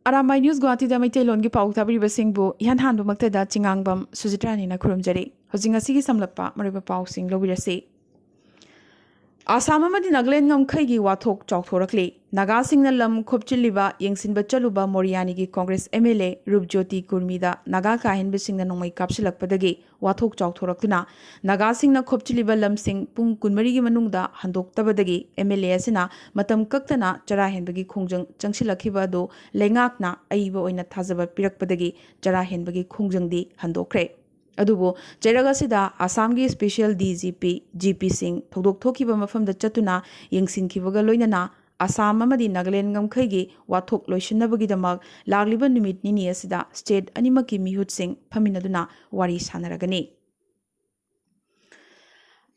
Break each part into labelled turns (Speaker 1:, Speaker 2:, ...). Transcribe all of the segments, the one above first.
Speaker 1: Arambai News Guwahati da Maitelon gi pau tabri basingbu ihan hanbu maktada chingangbam Sujitrani na khurumjari hojing asigi samlakpa mariba pau sing lobirasi Assam amadi Nagaland ngamkhaigi wathok chawthorakli Naga singna lam khopchiliba yengsinba chaluba Moriani gi Congress MLA Rupjyoti Kurmida Naga kahinba singna nongmai kapsilakpadagi wathok chawthoraktuna Naga singna khopchiliba lam sing pung kunmari gi manungda handoktabadagi MLA asina matam kaktana chara henbagi khongjang changsilakhiba do lengakna aiba oina thajaba pirakpadagi chara henbagi khongjangdi handokre अदुबो चेरगसिदा आसाम की special DGP GP Singh थोदोक थोकिबा मफमदा चतुना यंगसिनखिबगा लोइनना आसाम अमदि नागालैंड गमखैगी वाथोक लोइसिनबगिदमक लागलिबा निमिट निनि असिदा स्टेट अनिमकी मिहुत सिंह फमिनदुना वारी सानरगनी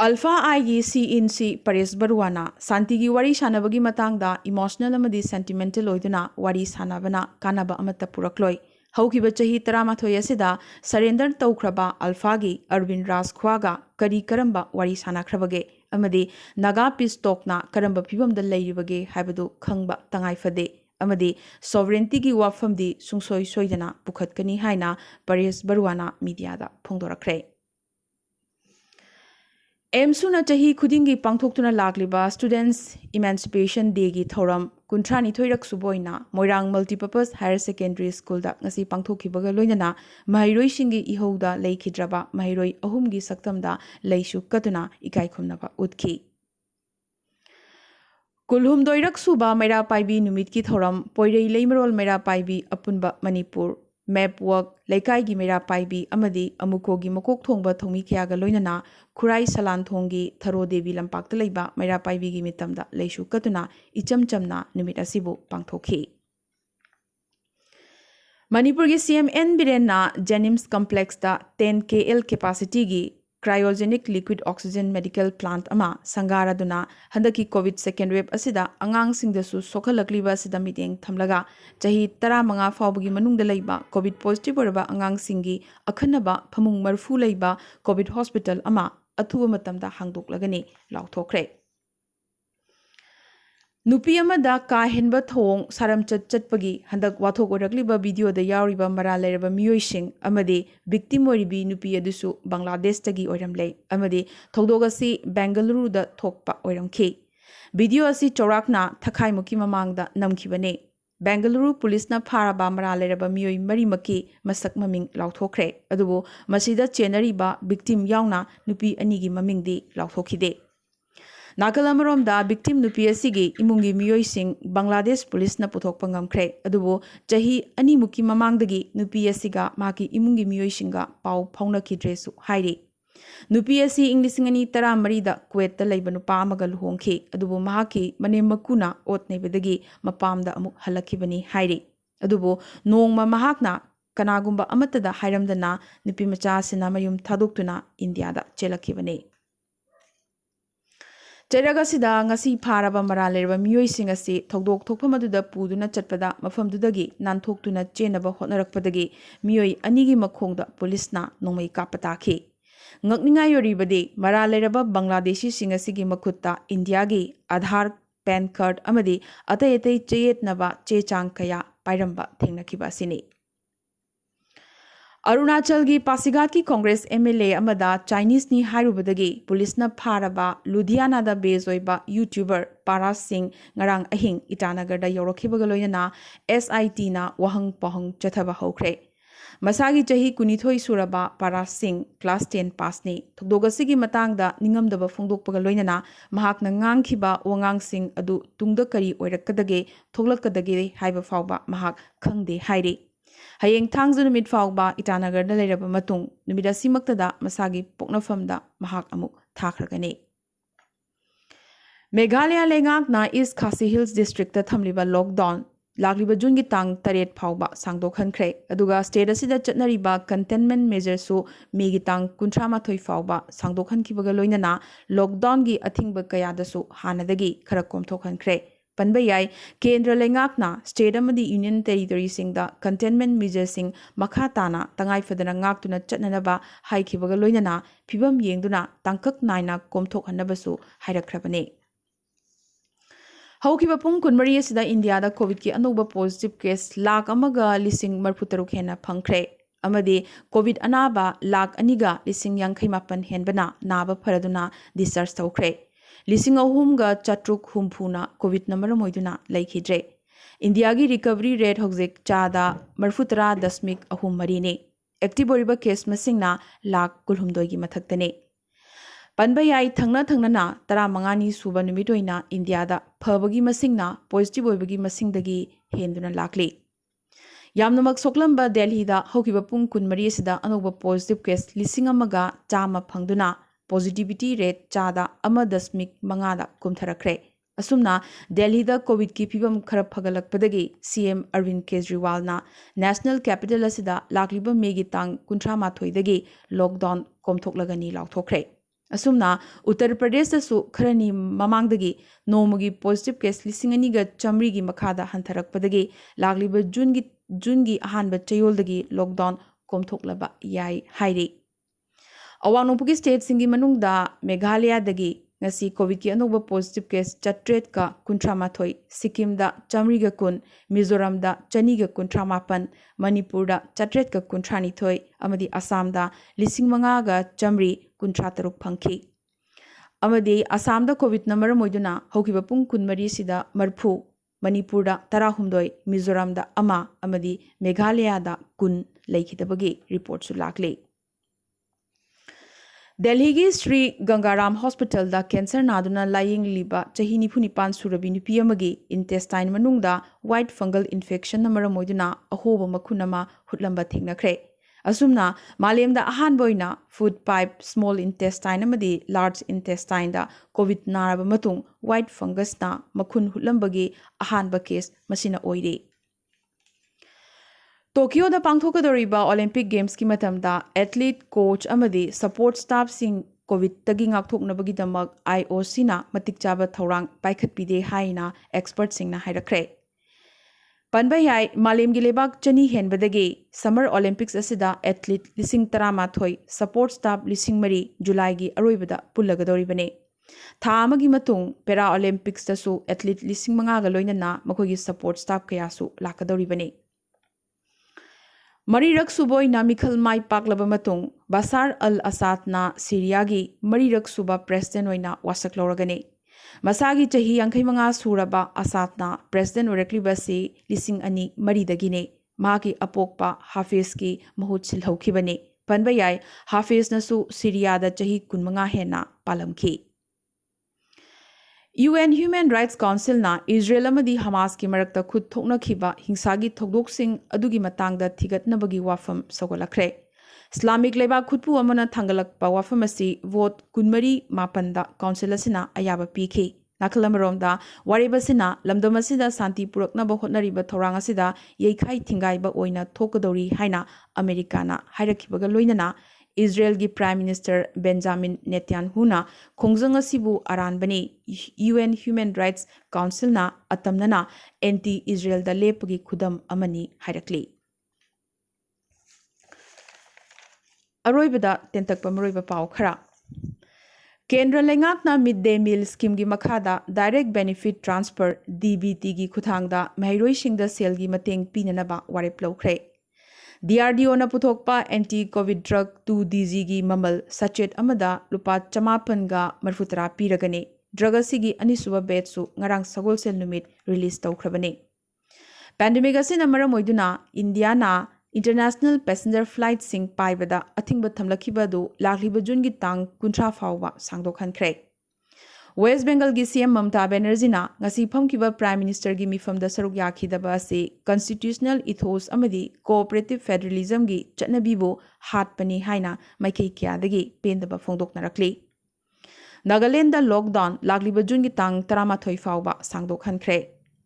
Speaker 1: अल्फा आई की CNC परेश बरुआना शांति की वारी सानबगी मतांगदा इमोशनल अमदि सेंटिमेंटल ओइदुना वारी सानबना कानबा अमत्ता पुरक्लोय हौकिबा चही 13 असिदा सरेंडर तौख्रबा अल्फागी अरविंद राज ख्वागा करी करंबा वारी सानाख्रबगे अमदि नागा पीस टॉकना करंबा फिबमदा लैरिबगे हाइबदु खंगबा तंगाइफदे अमदि सॉवरेंटी की वाफमदि सुंगसोय सोयदना पुखतकनी हाइना परेश बरुआना मीडियादा फोंदोरखरे एमसुना चही खुदिंगी पांथोक्तुना लागलिबा स्टूडेंट्स इमेंसिपेशन डे की थौरम कुंथ्रानी थोइरक सुबोइना Moirang multipurpose higher secondary school दा ngasi पांथोखिबगा लोइनना महिरोइ सिंगी इहौदा लेखिद्रबा महिरोइ अहुमगी सक्तमदा लेसु कतुना इकाई खुमनबा उतखि कुलहुम दोइरक सुबा मेरा पाइबी नुमित की थौरम पोइरई लेमरोल मेरा पाइबी अपुनबा मणिपुर मैप वर्क लेकाई की मेरा पाइबी अमदी अमुको की मकोक थोंगबा थोंगी कियागा लोइनना खुराई सलान थोंगी थरो देवी लंपाक्ता लेबा मेरा पाइबी की मितमदा लेसु कतुना इचम चमना निमित असिबु पांगथोखि मणिपुर की CM N बिरेना जेनिम्स कॉम्प्लेक्स दा 10 KL कैपेसिटी की cryogenic liquid oxygen medical plant अमा संगारादुना हंदकी कोविड सेकेंड वेव असिदा अंगांग सिंगदसु सोखलकलिबा असिदा मिटेंग थमलगा चही 15 फावबगी मनुंगदा लैबा कोविड पॉजिटिव ओरबा अंगांग सिंगी अखनबा फमुंग मरफू लैबा कोविड हॉस्पिटल अमा अथुबा मतमदा हांगदोकलगनी लाउथोखरे नुपी अमदा का हेनबा थोंग सारम चटपगी हंदक वाथोक ओरकलिबा वीडियो दा यावरिबा मरा लेरबा मियोइसिंग अमदे विक्टिम ओरिबी नुपी अदुसु बांग्लादेश तगी ओरमले अमदे थौदोगसी बेंगलुरु दा थोकपा ओरमखि वीडियो असि चौराकना थखाई मुकी ममांगदा नमखिबने बेंगलुरु पुलिसना फाराबा मरा लेरबा मियोइ मरिमकी मसक ममिंग लाउथोखरे अदुबो मसिदा चेनरीबा विक्टिम यावना नुपी अनिगी ममिंगदी लाउथोखिदे नाकलमरोमदा विक्टिम नुपी असिगी इमुंगी मियोइसिंग बांग्लादेश पुलिसना पुथोकपा ngamkhre अदुबो चही अनिमुकी ममांगदगी नुपी असिगा माकी इमुंगी मियोइसिंगा पाउ फाउनखिद्रेसु हाइरि नुपी असि इंग्लिसिंग अनि 13 दा क्वेत लैबा नुपा अमगा लुहोंखि अदुबो माकी मनेमकुना ओतनेबदगी मपामदा अमुक हलखिबनी हाइरि अदुबो नोंगमा महाकना कनागुंबा अमतदा हाइरमदना नुपी मचासिना मयुम थादोक्तुना इंडियादा चेलखिबने चेरगसिदा ngasi फारबा मरा लेरबा मियोइसिंग असि थौदोक थोकफम अदुदा पुदुना चटपदा मफमदुदगी नानथोक्तुना चेनबा होटनरकपदगी मियोइ अनिगी मखोंगदा पुलिसना नोंमै कापताखि ngakningai yoribadi mara leraba Bangladeshi सिंग असिगी मखुत्ता इंडियागी आधार पैन कार्ड अमदी अतै अतै चेयेतनबा चेचांग कया पाइरंबा थेंगनखिबा सिनी अरुणाचल की पासीघाट की कांग्रेस MLA अमदा चाइनीज नि हाइरुबदगी पुलिसना फारबा लुधियाना दा बेस ओइबा यूट्यूबर पारास सिंह ngarang अहिंग इटानगर दा यौरखिबगा लोइना SIT ना वहंग पहंग चथबा हौख्रे मसागी चही कुनिथोई सुरबा पारास सिंह क्लास 10 पासनी थोदोगसिगी मतांगदा निंगमदबा फोंदोकपगा लोइना महाकना nganगखिबा वंगांग सिंह अदु तुंगदा करी ओइरकदगे थोगलकदगे हाइबा फावबा महाक खंगदे हाइरि हयेंग थांगजु नुमित फावबा इटानगर दा लेरबा मतुंग नुमित असिमक्तदा मसागी पोकनफमदा महाक अमुक थाखरगने मेघालय लेंगाकना ईस्ट खासी हिल्स डिस्ट्रिक्ट दा थमलिबा लॉकडाउन लागलिबा जून की तांग 8 फावबा सांगदोखनख्रे अदुगा स्टेट असिदा चटनरिबा कंटेनमेंट मेजर सु मे की तांग 38 फावबा सांगदोखनखिबगा लोइनना लॉकडाउन की अथिंगबा कयादसु हानदगी खरा कोमथोखनख्रे पनबा याय केंद्र लेंगाकना स्टेट अमदी यूनियन टेरिटरी सिंगदा कंटेनमेंट मेजर सिंग मखा ताना तंगाई फदना ngaktuna चटननबा हाइखिबगा लोइनना फिबम येंगदुना तांकक नाइना कोमथोक हनबसु हाइरखरबने ꯍꯧꯈꯤꯕ ꯄꯨꯡ 12 ꯑꯁꯤꯗ ꯏꯟꯗꯤꯌꯥꯗ ꯀꯣꯚꯤꯗꯀꯤ ꯑꯅꯧꯕ ꯄꯣꯖꯤꯇꯤꯚ ꯀꯦꯁ ꯂꯥꯈ ꯑꯃꯒ ꯂꯤꯁꯤꯡ 43 ꯍꯦꯟꯅ ꯐꯪꯈ꯭ꯔꯦ ꯑꯃꯗꯤ ꯀꯣꯚꯤꯗ ꯑꯅꯥꯕ ꯂꯥꯈ 2ꯒ ꯂꯤꯁꯤꯡ 57 ꯍꯦꯟꯕꯅ ꯅꯥꯕ ꯐꯔꯗꯨꯅ ꯗꯤꯁꯆꯥꯔꯖ ꯇꯧꯈ꯭ꯔꯦ ꯂꯤꯁꯤꯡ 3ꯒ 760ꯅ ꯀꯣꯚꯤꯗꯅ ꯃꯔꯝ ꯑꯣꯏꯗꯨꯅ ꯂꯩꯈꯤꯗ꯭ꯔꯦ ꯏꯟꯗꯤꯌꯥꯒꯤ ꯔꯤꯀꯚꯔꯤ ꯔꯦꯠ ꯍꯧꯖꯤꯛ ꯆꯥꯗ 40.34ꯅꯤ ꯑꯦꯛꯇꯤꯚ ꯑꯣꯏꯔꯤꯕ ꯀꯦꯁ ꯃꯁꯤꯡꯅ ꯂꯥꯈ 18ꯒꯤ ꯃꯊꯛꯇꯅꯤ ꯄꯟꯕ ꯌꯥꯏ ꯊꯪꯅ 15ꯅꯤ ꯁꯨꯕ ꯅꯨꯃꯤꯠ ꯑꯣꯏꯅ ꯏꯟꯗꯤꯌꯥꯗ ꯐꯕꯒꯤ ꯃꯁꯤꯡꯅ ꯄꯣꯖꯤꯇꯤꯚ ꯑꯣꯏꯕꯒꯤ ꯃꯁꯤꯡꯗꯒꯤ ꯍꯦꯟꯗꯨꯅ ꯂꯥꯛꯂꯤ ꯌꯥꯝꯅꯃꯛ ꯁꯣꯛꯂꯝꯕ ꯗꯦꯜꯍꯤꯗ ꯍꯧꯈꯤꯕ ꯄꯨꯡ 12 ꯑꯁꯤꯗ ꯑꯅꯧꯕ ꯄꯣꯖꯤꯇꯤꯚ ꯀꯦꯁ 1,100 ꯐꯪꯗꯨꯅ ꯄꯣꯖꯤꯇꯤꯚꯤꯇꯤ ꯔꯦꯠ ꯆꯥꯗ 1.5ꯗ ꯀꯨꯝꯊꯔꯛꯈ꯭ꯔꯦ ꯑꯁꯨꯝꯅ ꯗꯦꯜꯍꯤꯗ ꯀꯣꯚꯤꯗꯀꯤ ꯐꯤꯚꯝ ꯈꯔ ꯐꯒꯠꯂꯛꯄꯗꯒꯤ ꯁꯤꯑꯦꯝ ꯑꯔꯕꯤꯟꯗ ꯀꯦꯖꯔꯤꯋꯥꯜꯅ ꯅꯦꯁꯅꯦꯜ ꯀꯦꯄꯤꯇꯦꯜ ꯑꯁꯤꯗ ꯂꯥꯛꯂꯤꯕ ꯃꯦꯒꯤ ꯇꯥꯡ 38ꯗꯒꯤ ꯂꯣꯛꯗꯥꯎꯟ ꯀꯣꯝꯊꯣꯛꯂꯒꯅꯤ ꯂꯥꯎꯊꯣꯛꯈ꯭ꯔꯦ ꯑꯁꯨꯝꯅ ꯎꯠꯇꯔ ꯄ꯭ꯔꯗꯦꯁꯇꯁꯨ ꯈꯔꯅꯤ ꯃꯃꯥꯡꯗꯒꯤ ꯅꯣꯡꯃꯒꯤ ꯄꯣꯖꯤꯇꯤꯚ ꯀꯦꯁ 2,900ꯒꯤ ꯃꯈꯥꯗ ꯍꯟꯊꯔꯛꯄꯗꯒꯤ ꯂꯥꯛꯂꯤꯕ ꯖꯨꯟꯒꯤ ꯑꯍꯥꯟꯕ ꯆꯌꯣꯜꯗꯒꯤ ꯂꯣꯛꯗꯥꯎꯟ ꯀꯣꯝꯊꯣꯛꯂꯕ ꯌꯥꯏ ꯍꯥꯏꯔꯤ ꯑꯋꯥꯡ ꯅꯣꯡꯄꯣꯛꯀꯤ ꯁ꯭ꯇꯦꯠꯁꯤꯡꯒꯤ ꯃꯅꯨꯡꯗ ꯃꯦꯘꯥꯂꯌꯥꯗꯒꯤ ꯉꯁꯤ ꯀꯣꯚꯤꯗꯀꯤ ꯑꯅꯧꯕ ꯄꯣꯖꯤꯇꯤꯚ ꯀꯦꯁ 838 ꯁꯤꯛꯀꯤꯝꯗ 110 ꯃꯤꯖꯣꯔꯥꯝꯗ 297 ꯃꯅꯤꯄꯨꯔꯗ 832 ꯑꯃꯗꯤ ꯑꯁꯥꯝꯗ 5,163 ꯐꯪꯈꯤ ꯑꯃꯗꯤ ꯑꯁꯥꯝꯗ ꯀꯣꯚꯤꯗꯅ ꯃꯔꯝ ꯑꯣꯏꯗꯨꯅ ꯍꯧꯈꯤꯕ ꯄꯨꯡ 12 ꯁꯤꯗ 40 ꯃꯅꯤꯄꯨꯔꯗ 19 ꯃꯤꯖꯣꯔꯥꯝꯗ 1 ꯑꯃꯗꯤ ꯃꯦꯘꯥꯂꯌꯥꯗ 10 ꯂꯩꯈꯤꯗꯕꯒꯤ ꯔꯤꯄꯣꯔꯠꯁꯨ ꯂꯥꯛꯂꯤ ꯗꯦꯜꯍꯤꯒꯤ ಶ್ರೀ ꯒꯪꯒꯥꯔꯥꯝ ꯍꯣꯁꯄꯤꯇꯥꯜꯗ ꯀꯦꯟꯁꯔ ꯅꯥꯗꯨꯅ ꯂꯥꯌꯦꯡꯂꯤꯕ ꯆꯍꯤ 94 ꯁꯨꯔꯕꯤ ꯅꯨꯄꯤ ꯑꯃꯒꯤ ꯏꯟꯇꯦꯁꯇꯥꯏꯟ ꯃꯅꯨꯡꯗ ꯋꯥꯏꯠ ꯐꯪꯒꯜ ꯏꯟꯐꯦꯛꯁꯟꯅ ꯃꯔꯝ ꯑꯣꯏꯗꯨꯅ ꯑꯍꯣꯕ ꯃꯈꯨꯟ ꯑꯃ ꯍꯨꯠꯂꯝꯕ ꯊꯦꯡꯅꯈ꯭ꯔꯦ ꯑꯁꯨꯝꯅ ꯃꯥꯂꯦꯝꯗ ꯑꯍꯥꯟꯕ ꯑꯣꯏꯅ ꯐꯨꯗ ꯄꯥꯏꯞ ꯁ꯭ꯃꯣꯜ ꯏꯟꯇꯦꯁꯇꯥꯏꯟ ꯑꯃꯗꯤ ꯂꯥꯔꯖ ꯏꯟꯇꯦꯁꯇꯥꯏꯟꯗ ꯀꯣꯚꯤꯗ ꯅꯥꯔꯕ ꯃꯇꯨꯡ ꯋꯥꯏꯠ ꯐꯪꯒꯁꯅ ꯃꯈꯨꯟ ꯍꯨꯠꯂꯝꯕꯒꯤ ꯑꯍꯥꯟꯕ ꯀꯦꯁ ꯃꯁꯤꯅ ꯑꯣꯏꯔꯤ ꯇꯣꯀꯤꯌꯣꯗ ꯄꯥꯡꯊꯣꯛꯀꯗꯧꯔꯤꯕ ꯑꯣꯂꯤꯝꯄꯤꯛ ꯒꯦꯝꯁꯀꯤ ꯃꯇꯝꯗ ꯑꯦꯊꯂꯤꯠ ꯀꯣꯆ ꯑꯃꯗꯤ ꯁꯄꯣꯔꯠ ꯁ꯭ꯇꯥꯐꯁꯤꯡ ꯀꯣꯚꯤꯗꯇꯒꯤ ꯉꯥꯛꯊꯣꯛꯅꯕꯒꯤꯗꯃꯛ IOCꯅ ꯃꯇꯤꯛ ꯆꯥꯕ ꯊꯧꯔꯥꯡ ꯄꯥꯏꯈꯠꯄꯤꯗꯦ ꯍꯥꯏꯅ ꯑꯦꯛꯁꯄꯔꯠꯁꯤꯡꯅ ꯍꯥꯏꯔꯛꯈ꯭ꯔꯦ ꯄꯟꯕ ꯌꯥꯏ ꯃꯥꯂꯦꯝꯒꯤ ꯂꯩꯕꯥꯛ 200 ꯍꯦꯟꯕꯗꯒꯤ ꯁꯝꯃꯔ ꯑꯣꯂꯤꯝꯄꯤꯛꯁ ꯑꯁꯤꯗ ꯑꯦꯊꯂꯤꯠ 11,000 ꯁꯄꯣꯔꯠ ꯁ꯭ꯇꯥꯐ 4,000 ꯖꯨꯂꯥꯏꯒꯤ ꯑꯔꯣꯏꯕꯗ ꯄꯨꯜꯂꯒꯗꯧꯔꯤꯕꯅꯤ ꯊꯥ ꯑꯃꯒꯤ ꯃꯇꯨꯡ ꯄꯦꯔꯥ ꯑꯣꯂꯤꯝꯄꯤꯛꯁꯇꯁꯨ ꯑꯦꯊꯂꯤꯠ 5,000ꯒ ꯂꯣꯏꯅꯅ ꯃꯈꯣꯏꯒꯤ ꯁꯄꯣꯔꯠ ꯁ꯭ꯇꯥꯐ ꯀꯌꯥꯁꯨ ꯂꯥꯛꯀꯗꯧꯔꯤꯕꯅꯤ ꯃꯔꯤꯔꯛ ꯁꯨꯕ ꯑꯣꯏꯅ ꯃꯤꯈꯜ ꯃꯥꯏ ꯄꯥꯛꯂꯕ ꯃꯇꯨꯡ ꯕꯁꯥꯔ ꯑꯜ ꯑꯁꯥꯗꯅ ꯁꯤꯔꯤꯌꯥꯒꯤ ꯃꯔꯤꯔꯛ ꯁꯨꯕ ꯄ꯭ꯔꯦꯁꯤꯗꯦꯟꯠ ꯑꯣꯏꯅ ꯋꯥꯁꯛ ꯂꯧꯔꯒꯅꯤ ꯃꯁꯥꯒꯤ ꯆꯍꯤ 55 ꯁꯨꯔꯕ ꯑꯁꯥꯗꯅ ꯄ꯭ꯔꯦꯁꯤꯗꯦꯟꯠ ꯑꯣꯏꯔꯛꯂꯤꯕ ꯑꯁꯤ 2004ꯗꯒꯤꯅꯤ ꯃꯍꯥꯛꯀꯤ ꯑꯄꯣꯛꯄ ꯍꯥꯐꯤꯖꯀꯤ ꯃꯍꯨꯠ ꯁꯤꯜꯍꯧꯈꯤꯕꯅꯤ ꯄꯟꯕ ꯌꯥꯏ ꯍꯥꯐꯤꯖꯅꯁꯨ ꯁꯤꯔꯤꯌꯥꯗ ꯆꯍꯤ 15 ꯍꯦꯟꯅ ꯄꯥꯜꯂꯝꯈꯤ UN Human Rights Councilna Israel amadi Hamaski marakta khud thoknakhiba hingsagi thokdoksing adugi matangda thigatnabagi wafam sogolakre Islamic leba khutpu amana thangalakpa wafam asi vote 13 council asina ayaba pikhi Nakalamaromda waribasina lamdomasida santi puraknaba hotnariba thorang asida yeikhai thingaiba oina thokadori haina Americana hairakhibaga loinana Israel gi Prime Minister Benjamin Netanyahu khongjang asibu aranbani UN Human Rights Council na atamnana anti-Israel da lepagi khudam amani hairakli Aroibada tentakpa maroiba pau khara Kendra Lengakna Midday Meal Scheme gi makhada Direct Benefit Transfer DBT gi khuthangda mahiroisingda sel gi mateng pinanaba warep lawkhre DRDO na puthokpa anti-COVID drug 2DG gi mamal sachet amada lupa 500 piragani drug asigi anisuba betsu ngarang sagolsel numit release tawkhrabani pandemic asina maram oiduna India na international passenger flight sing paibada athingba thamlakhiba du lakliba jun gi tang 30 fawba sangdokhankhre West Bengal gi CM Mamta Banerjee na ngasi phamkiba Prime Minister gi mifamda saruk yakhidaba ase constitutional ethos amadi cooperative federalism gi chatnabibu hatpani haina maikei kyadagi pendaba phongdoknarakli Nagaland da lockdown lakliba jun gi tang 13 fawba sangdokhankhre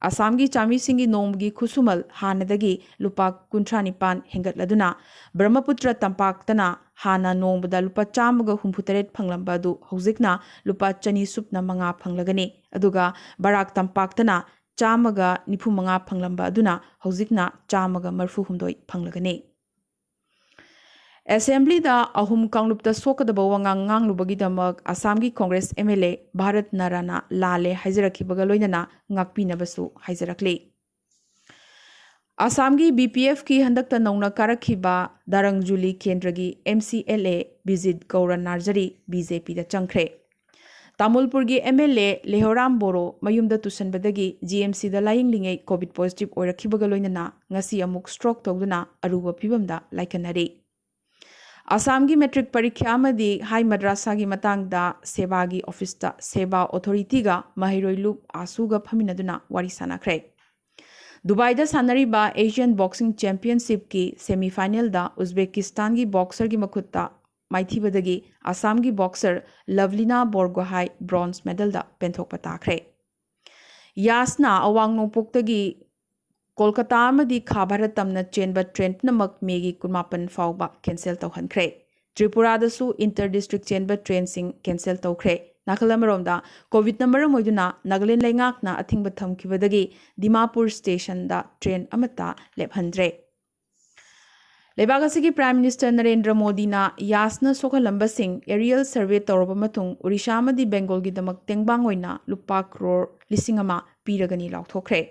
Speaker 1: Assam gi chami singi nomgi khusumal hanadagi lupa 39 hengatladuna Brahmaputra tampaktana hana nombada lupa 168 phanglamba du hojikna lupa 295 phanglagani aduga Barak tampaktana 195 phanglamba aduna hojikna 139 phanglagani ꯑꯦꯁꯦꯝꯕ꯭ꯂꯤꯗ ꯑꯍꯨꯝ ꯀꯥꯡꯂꯨꯞꯇ ꯁꯣꯛꯀꯗꯕ ꯋꯥꯉꯥꯡ ꯉꯥꯡꯂꯨꯕꯒꯤꯗꯃꯛ ꯑꯁꯥꯝꯒꯤ Congress MLA Bharat ꯅꯥꯔꯥꯅ ꯂꯥꯜꯂꯦ ꯍꯥꯏꯖꯔꯛꯈꯤꯕꯒ ꯂꯣꯏꯅꯅ ꯉꯥꯛꯄꯤꯅꯕꯁꯨ ꯍꯥꯏꯖꯔꯛꯂꯤ꯫ ꯑꯁꯥꯝꯒꯤ BPF ꯀꯤ ꯍꯟꯗꯛꯇ ꯅꯧꯅ ꯀꯥꯔꯛꯈꯤꯕ ꯗꯥꯔꯪꯖꯨꯂꯤ ꯀꯦꯟꯗ꯭ꯔꯒꯤ MCLA visit ꯒꯧꯔ ꯅꯥꯔꯖꯔꯤ BJPꯗ ꯆꯪꯈ꯭ꯔꯦ꯫ ꯇꯥꯃꯨꯜꯄꯨꯔꯒꯤ MLA ꯂꯦꯍꯣꯔꯥꯝ ꯕꯣꯔꯣ ꯃꯌꯨꯝꯗ ꯇꯨꯁꯟꯕꯗꯒꯤ GMCꯗ ꯂꯥꯌꯦꯡꯂꯤꯉꯩ ꯀꯣꯚꯤꯗ ꯄꯣꯖꯤꯇꯤꯚ ꯑꯣꯏꯔꯛꯈꯤꯕꯒ ꯂꯣꯏꯅꯅ ꯉꯁꯤ ꯑꯃꯨꯛ ꯁ꯭ꯇ꯭ꯔꯣꯛ ꯇꯧꯗꯨꯅ ꯑꯔꯨꯕ ꯐꯤꯚꯝꯗ ꯂꯥꯏꯀꯠꯅꯔꯤ꯫ ꯑꯁꯥꯝꯒꯤ ꯃꯦꯇ꯭ꯔꯤꯛ ꯄꯔꯤꯈ꯭ꯌꯥ ꯑꯃꯗꯤ ꯍꯥꯏ ꯃꯗ꯭ꯔꯥꯁꯥꯒꯤ ꯃꯇꯥꯡꯗ ꯁꯦꯕꯥꯒꯤ ꯑꯣꯐꯤꯁꯇ ꯁꯦꯕꯥ ꯑꯣꯊꯣꯔꯤꯇꯤꯒ ꯃꯍꯩꯔꯣꯏ ꯂꯨꯞ ASUꯒ ꯐꯝꯃꯤꯟꯅꯗꯨꯅ ꯋꯥꯔꯤ ꯁꯥꯟꯅꯈ꯭ꯔꯦ꯫ ꯗꯨꯕꯥꯏꯗ ꯁꯥꯟꯅꯔꯤꯕ ꯑꯦꯁꯤꯌꯥꯟ ꯕꯣꯛꯁꯤꯡ ꯆꯦꯝꯄꯤꯌꯟꯁꯤꯞꯀꯤ ꯁꯦꯃꯤꯐꯥꯏꯅꯦꯜꯗ ꯎꯖꯕꯦꯀꯤꯁꯇꯥꯟꯒꯤ ꯕꯣꯛꯁꯔꯒꯤ ꯃꯈꯨꯠꯇ ꯃꯥꯏꯊꯤꯕꯗꯒꯤ ꯑꯁꯥꯝꯒꯤ ꯕꯣꯛꯁꯔ ꯂꯚꯂꯤꯅꯥ ꯕꯣꯔꯒꯣꯍꯥꯏ ꯕ꯭ꯔꯣꯟꯖ ꯃꯦꯗꯜꯗ ꯄꯦꯟꯊꯣꯛꯄ ꯇꯥꯈ꯭ꯔꯦ꯫ ꯌꯥꯁꯅ ꯑꯋꯥꯡ ꯅꯣꯡꯄꯣꯛꯇꯒꯤ ꯀꯣꯜꯀꯇꯥ ꯑꯃꯗꯤ ꯈꯥ ꯚꯥꯔꯠ ꯇꯝꯅ ꯆꯦꯟꯕ ꯇ꯭ꯔꯦꯟ ꯄꯨꯝꯅꯃꯛ ꯃꯦꯒꯤ 18 ꯐꯥꯎꯕ ꯀꯦꯟꯁꯦꯜ ꯇꯧꯍꯟꯈ꯭ꯔꯦ꯫ ꯇ꯭ꯔꯤꯄꯨꯔꯥꯗꯁꯨ ꯏꯟꯇꯔ ꯗꯤꯁꯇ꯭ꯔꯤꯛ ꯆꯦꯟꯕ ꯇ꯭ꯔꯦꯟꯁꯤꯡ ꯀꯦꯟꯁꯦꯜ ꯇꯧꯈ꯭ꯔꯦ꯫ ꯅꯥꯀꯜ ꯑꯃꯔꯣꯝꯗ ꯀꯣꯚꯤꯗꯅ ꯃꯔꯝ ꯑꯣꯏꯗꯨꯅ ꯅꯥꯒꯥꯂꯦꯟ ꯂꯩꯉꯥꯛꯅ ꯑꯊꯤꯡꯕ ꯊꯝꯈꯤꯕꯗꯒꯤ ꯗꯤꯃꯥꯄꯨꯔ ꯁ꯭ꯇꯦꯁꯟꯗ ꯇ꯭ꯔꯦꯟ ꯑꯃꯠꯇ ꯂꯦꯞꯍꯟꯗ꯭ꯔꯦ꯫ ꯂꯩꯕꯥꯛ ꯑꯁꯤꯒꯤ ꯄ꯭ꯔꯥꯏꯝ ꯃꯤꯅꯤꯁꯇꯔ ꯅꯔꯦꯟꯗ꯭ꯔ ꯃꯣꯗꯤꯅ ꯌꯥꯁꯅ ꯁꯣꯛꯍꯜꯂꯝꯕꯁꯤꯡ ꯑꯦꯔꯤꯌꯦꯜ ꯁꯔꯚꯦ ꯇꯧꯔꯕ ꯃꯇꯨꯡ ꯑꯣꯔꯤꯁꯥ ꯑꯃꯗꯤ ꯕꯦꯡꯒꯣꯜꯒꯤꯗꯃꯛ ꯇꯦꯡꯕꯥꯡ ꯑꯣꯏꯅ ꯂꯨꯄꯥ ꯀ꯭ꯔꯣꯔ 1,000,000 ꯄꯤꯔꯒꯅꯤ ꯂꯥꯎꯊꯣꯛꯈ꯭ꯔꯦ꯫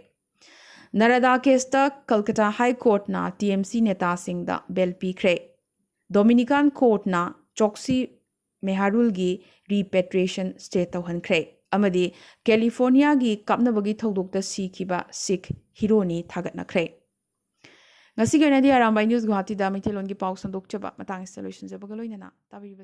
Speaker 1: ꯅꯔꯥꯗꯥ ꯀꯦꯁꯇ ꯀꯜꯀꯇꯥ ꯍꯥꯏ ꯀꯣꯔꯠꯅ TMC ꯅꯦꯇꯥꯁꯤꯡꯗ ꯕꯦꯜ ꯄꯤꯈ꯭ꯔꯦ꯫ ꯗꯣꯃꯤꯅꯤꯀꯥꯟ ꯀꯣꯔꯠꯅ ꯆꯣꯛꯁꯤ ꯃꯦꯍꯥꯔꯨꯜꯒꯤ ꯔꯤꯄꯦꯇ꯭ꯔꯤꯌꯦꯁꯟ ꯁ꯭ꯇꯦ ꯇꯧꯍꯟꯈ꯭ꯔꯦ ꯑꯃꯗꯤ ꯀꯦꯂꯤꯐꯣꯔꯅꯤꯌꯥꯒꯤ ꯀꯥꯞꯅꯕꯒꯤ ꯊꯧꯗꯣꯛꯇ ꯁꯤꯈꯤꯕ ꯁꯤꯈ ꯍꯤꯔꯣꯅꯤ ꯊꯥꯒꯠꯅꯈ꯭ꯔꯦ꯫ ꯉꯁꯤꯒꯤ ꯑꯣꯏꯅꯗꯤ ꯑꯔꯥꯝꯕꯥꯏ ꯅ꯭ꯌꯨꯁ ꯒꯨꯋꯥꯍꯥꯇꯤꯗ ꯃꯩꯇꯩꯂꯣꯟꯒꯤ ꯄꯥꯎ ꯁꯟꯗꯣꯛꯆꯕ ꯃꯇꯥꯡ ꯑꯁꯤꯗ ꯂꯣꯏꯁꯤꯟꯖꯕꯒ ꯂꯣꯏꯅꯅ ꯇꯥꯕꯤꯔꯤꯕ